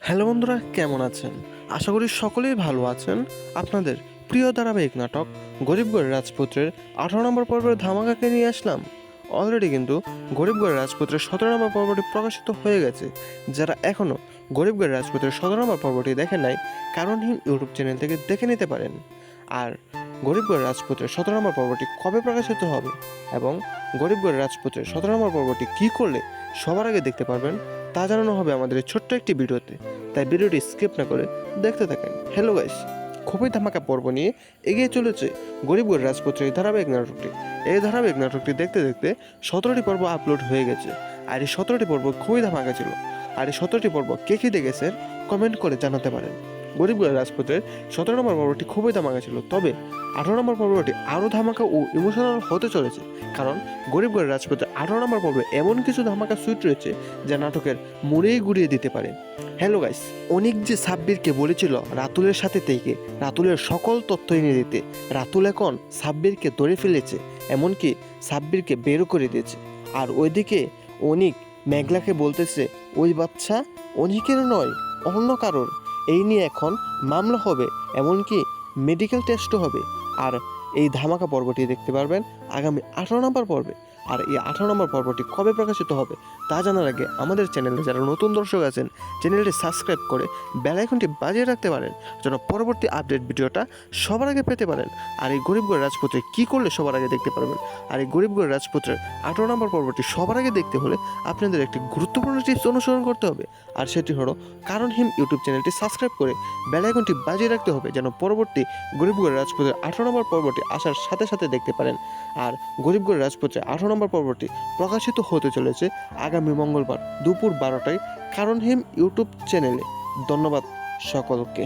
Hello বন্ধুরা, কেমন আছেন? আশা করি সকলেই ভালো আছেন। আপনাদের প্রিয় ধারাবাহিক নাটক গরিবগড়ের রাজপুত্রের 18 নম্বর পর্বের ধামাকাকে নিয়ে আসলাম। অলরেডি কিন্তু গরিবগড়ের রাজপুত্রের 17 নম্বর পর্বটি প্রকাশিত হয়ে গেছে। যারা এখনও গরিবগড়ের রাজপুত্রের 17 নম্বর পর্বটি দেখেন নাই, কারণহীন ইউটিউব চ্যানেল থেকে দেখে নিতে পারেন। আর গরিবগড়ের রাজপুত্রের 17 নম্বর পর্বটি কবে প্রকাশিত হবে এবং গরিবগড়ের রাজপুত্রের 17 নম্বর পর্বটি কী করলে সবার আগে দেখতে পারবেন তা জানানো হবে আমাদের এই ছোট্ট একটি ভিডিওতে। তাই ভিডিওটি স্কিপ না করে দেখতে থাকেন। হ্যালো গাইস, খুবই ধামাকা পর্ব নিয়ে এগিয়ে চলেছে গরিবগড় রাজপুত্রের এই ধারাবাহিক নাটকটি। এই ধারাবাহিক নাটকটি দেখতে দেখতে 17টি পর্ব আপলোড হয়ে গেছে। আর এই 17টি পর্ব খুবই ধামাকা ছিল। আর এই 17টি পর্ব কে কে দেখেছেন কমেন্ট করে জানাতে পারেন। গরিবগড় রাজপুত্রের 17 নম্বর পর্বটি খুবই ধামাকা ছিল, তবে 18 নম্বর পর্বটি আরও ধামাকা ও ইমোশনাল হতে চলেছে। কারণ গরিবগড় রাজপুত্রের 18 নম্বর পর্বে এমন কিছু ধামাকা সুইট রয়েছে যা নাটকের মোড়েই গুড়িয়ে দিতে পারে। হ্যালো গাইস, অনিক যে সাব্বিরকে বলেছিল রাতুলের সাথে থেকে রাতুলের সকল তথ্য এনে দিতে, রাতুল এখন সাব্বিরকে ধরে ফেলেছে, এমনকি সাব্বিরকে বেরও করে দিয়েছে। আর ওইদিকে অনিক মেঘলাকে বলতেছে ওই বাচ্চা অনিকের নয়, অন্য কারোর। এই নিয়ে এখন মামলা হবে, এমনকি মেডিকেল টেস্টও হবে। আর এই ধামাকা পর্বটি দেখতে পারবেন আগামী 18 নম্বর পর্বে। আর এই 18 নম্বর পর্বটি কবে প্রকাশিত হবে তা জানার আগে আমাদের চ্যানেলে যারা নতুন দর্শক আছেন চ্যানেলটি সাবস্ক্রাইব করে বেল আইকনটি বাজিয়ে রাখতে পারেন, যেন পরবর্তী আপডেট ভিডিওটা সবার আগে পেতে পারেন। আর এই গরিবগড় রাজপুত্রে কী করলে সবার আগে দেখতে পারবেন, আর এই গরিবগড় রাজপুত্রের 18 নম্বর পর্বটি সবার আগে দেখতে হলে আপনাদের একটি গুরুত্বপূর্ণ টিপস অনুসরণ করতে হবে। আর সেটি হলো কারণহীন ইউটিউব চ্যানেলটি সাবস্ক্রাইব করে বেল আইকনটি বাজিয়ে রাখতে হবে, যেন পরবর্তী গরিবগড় রাজপুত্রের 18 নম্বর পর্বটি আসার সাথে সাথে দেখতে পারেন। আর গরিবগড় রাজপুত্রের 18 নম্বর পর্বটি প্রকাশিত হতে চলেছে আগামী মঙ্গলবার দুপুর 12টায় কারণহীন ইউটিউব চ্যানেলে। ধন্যবাদ সকলকে।